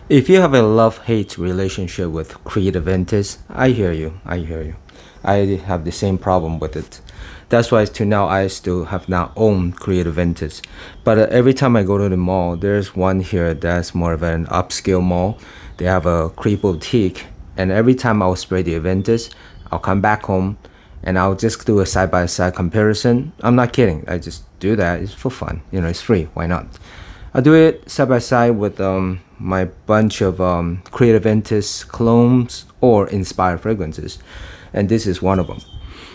If you have a love-hate relationship with Creed Aventus, I hear you. I hear you. I have the same problem with it. That's why to now I still have not owned Creed Aventus. But every time I go to the mall, there's one here that's more of an upscale mall. They have a Creed boutique, and every time I'll spray the Aventus, I'll come back home and I'll just do a side-by-side comparison. I'm not kidding. I just do that. It's for fun. It's free. Why not? I do it side by side with my bunch of Creative Ventus clones or inspired fragrances, and this is one of them.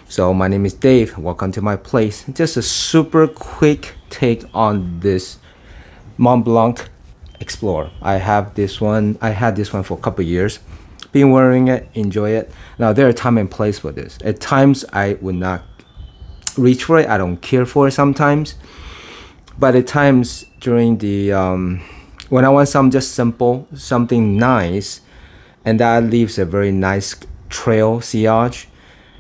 So my name is Dave. Welcome to my place. Just a super quick take on this Montblanc Explorer. I have this one. I had this one for a couple years. Been wearing it, enjoy it. Now there are time and place for this. At times I would not reach for it. I don't care for it sometimes. But at times during the when I want something just simple, something nice, and that leaves a very nice trail sillage,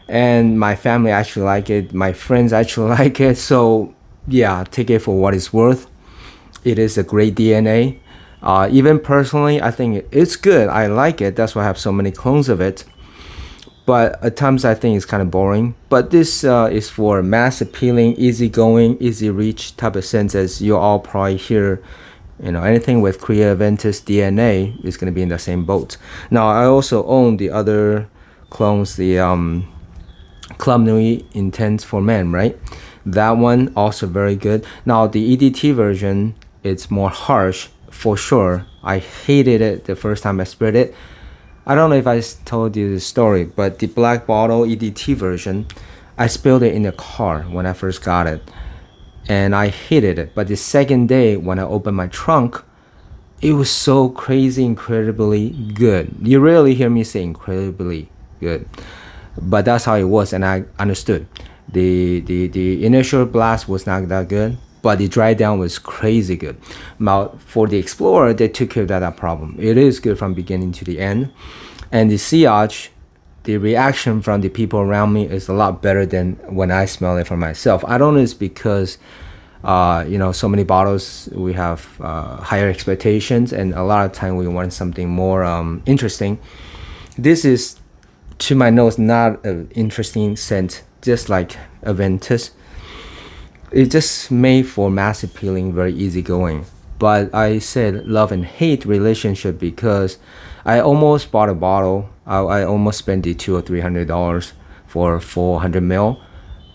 and my family actually like it, my friends actually like it. So yeah, take it for what it's worth. It is a great DNA. Even personally, I think it's good. I like it. That's why I have so many clones of it. But at times I think it's kind of boring. But this is for mass appealing, easy going, easy reach type of sense, as you all probably hear. Anything with Creative Ventus DNA is going to be in the same boat. Now I also own the other clones, the Club Nuit Intense for Men, right? That one also very good. Now the EDT version, it's more harsh for sure. I hated it the first time I sprayed it. I don't know if I told you the story, but the black bottle EDT version, I spilled it in the car when I first got it, and I hated it. But the second day when I opened my trunk, it was so crazy, incredibly good. You rarely hear me say incredibly good, but that's how it was, and I understood. The initial blast was not that good, but the dry down was crazy good. Now for the Explorer, they took care of that problem. It is good from beginning to the end, and the sillage, the reaction from the people around me is a lot better than when I smell it for myself. I don't know, it's because so many bottles we have higher expectations, and a lot of time we want something more interesting. This is, to my nose, not an interesting scent, just like Aventus. It's just made for mass appealing, very easy going. But I said love and hate relationship because I almost bought a bottle. I almost spent the $200 or $300 for 400 ml,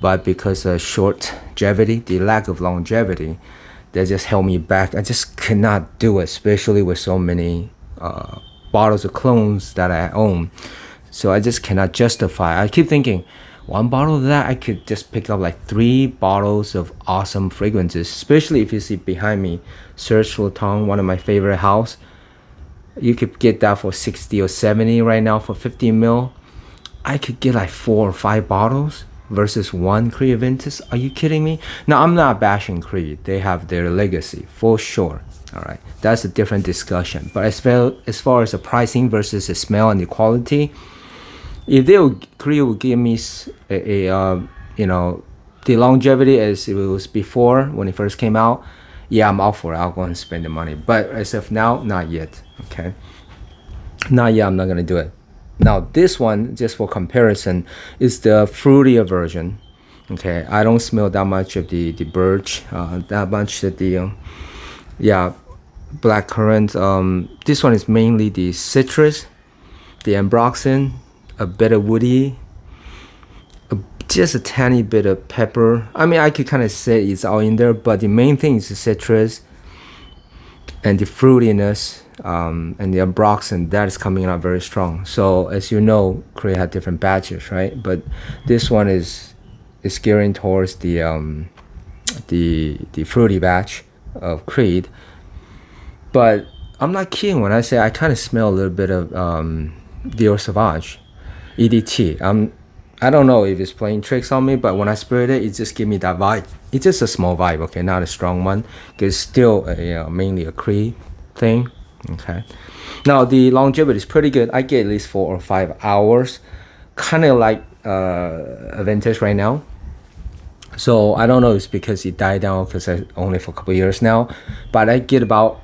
but because of short longevity, the lack of longevity, that just held me back. I just could not do it, especially with so many bottles of clones that I own. So I just cannot justify. I keep thinking, one bottle of that, I could just pick up like 3 bottles of awesome fragrances. Especially if you see behind me, Serge Lutens, one of my favorite house. You could get that for 60 or 70 right now for 50 ml. I could get like 4 or 5 bottles versus one Creed Aventus. Are you kidding me? Now I'm not bashing Creed. They have their legacy for sure. All right, that's a different discussion. But as far as the pricing versus the smell and the quality, if Creed would give me the longevity as it was before when it first came out, yeah, I'm out for it. I'll go and spend the money. But as of now, not yet. Okay, not yet. I'm not gonna do it. Now this one, just for comparison, is the fruitier version. Okay, I don't smell that much of the birch, that much of the black currant. This one is mainly the citrus, the ambroxan, a bit of woody, just a tiny bit of pepper. I mean, I could kind of say it's all in there, but the main thing is the citrus and the fruitiness, and the ambroxan that is coming out very strong. So as you know, Creed had different batches, right? But this one is gearing towards the fruity batch of Creed. But I'm not kidding when I say I kind of smell a little bit of Dior Sauvage EDT. I don't know if it's playing tricks on me, but when I sprayed it, it just gave me that vibe. It's just a small vibe, okay, not a strong one, because it's still mainly a Creed thing. Okay, now the longevity is pretty good. I get at least 4 or 5 hours, kind of like a vintage right now. So I don't know if it's because it died down because I only for a couple of years now, but I get about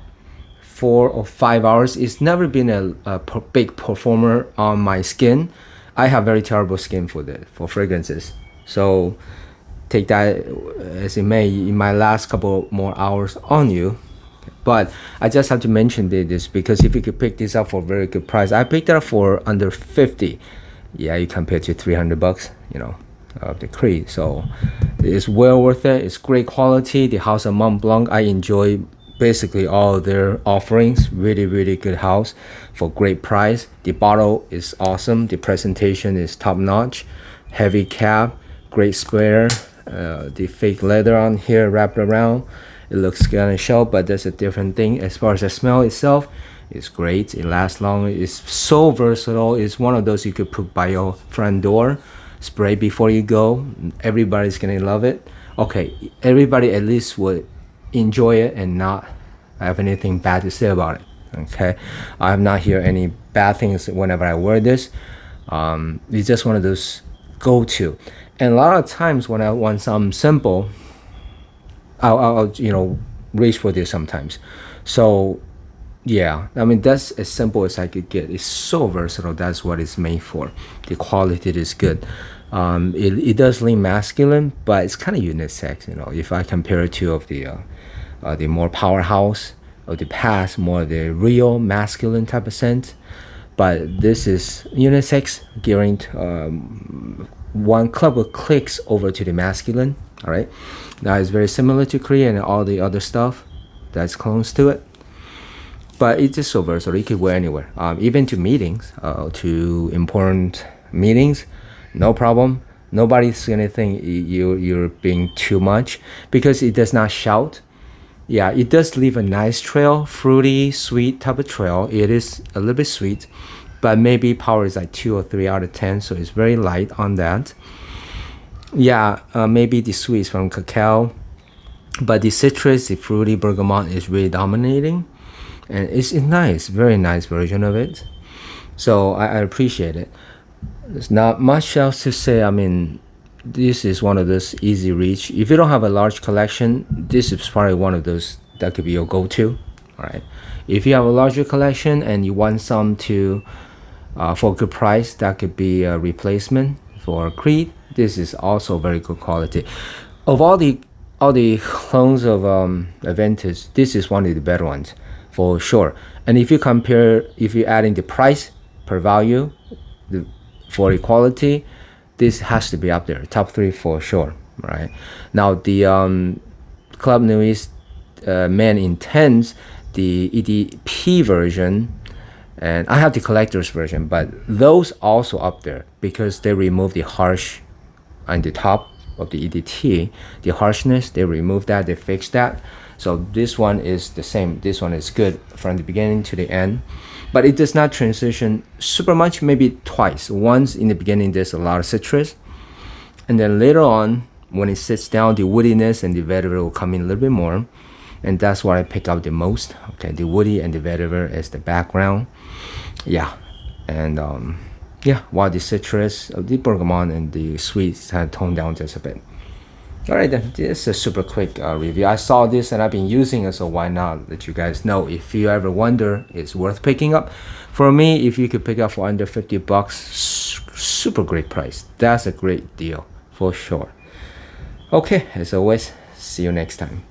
4 or 5 hours. It's never been a big performer on my skin. I have very terrible skin for fragrances. So take that as it may. It might last couple more hours on you. But I just have to mention this because if you could pick this up for a very good price, I picked it up for under 50. Yeah, you compare to 300 bucks, you know, of the Creed. So it's well worth it. It's great quality. The house of Montblanc, I enjoy basically all of their offerings. Really, really good house for great price. The bottle is awesome. The presentation is top notch. Heavy cap, great square. The fake leather on here wrapped around. It looks kind of sharp, but that's a different thing. As far as the smell itself, it's great. It lasts long. It's so versatile. It's one of those you could put by your front door, spray before you go. Everybody's gonna love it. Okay, everybody at least would enjoy it and not have anything bad to say about it. Okay, I have not heard any bad things whenever I wear this. It's just one of those go-to. And a lot of times when I want something simple, I'll you know, reach for this sometimes. So yeah, I mean, that's as simple as I could get. It's so versatile. That's what it's made for. The quality is good. It does lean masculine, but it's kind of unisex, you know. If I compare it to of the more powerhouse of the past, more of the real masculine type of scent. But this is unisex, gearing one couple clicks over to the masculine. All right, now it's very similar to Korea and all the other stuff that's close to it, but it's just so versatile. You could wear anywhere, even to meetings, to important meetings, no problem. Nobody's gonna think you're being too much because it does not shout. Yeah, it does leave a nice trail, fruity, sweet type of trail. It is a little bit sweet, but maybe power is like 2 or 3 out of 10, so it's very light on that. Yeah, maybe the sweet is from cacao, but the citrus, the fruity bergamot is really dominating, and it's nice, very nice version of it. So I appreciate it. There's not much else to say. I mean, this is one of those easy reach. If you don't have a large collection, this is probably one of those that could be your go-to. All right. If you have a larger collection and you want some to for a good price, that could be a replacement for Creed. This is also very good quality. Of all the clones of Aventus, this is one of the better ones for sure. And if you compare, if you add in the price per value, for the quality, this has to be up there, top 3 for sure. Right now, the Club Nuit Man Intense, the EDP version, and I have the collector's version, but those also up there because they remove the harsh on the top of the EDT, the harshness, they remove that, they fix that. So this one is the same. This one is good from the beginning to the end, but it does not transition super much, maybe twice. Once in the beginning, there's a lot of citrus, and then later on, when it sits down, the woodiness and the vetiver will come in a little bit more, and that's what I pick up the most. Okay, the woody and the vetiver as the background. Yeah, and yeah, while the citrus of the bergamot and the sweets kind of tone down just a bit. All right, then, this is a super quick review. I saw this and I've been using it, so why not let you guys know. If you ever wonder, it's worth picking up. For me, if you could pick up for under 50 bucks, super great price. That's a great deal for sure. Okay, as always, see you next time.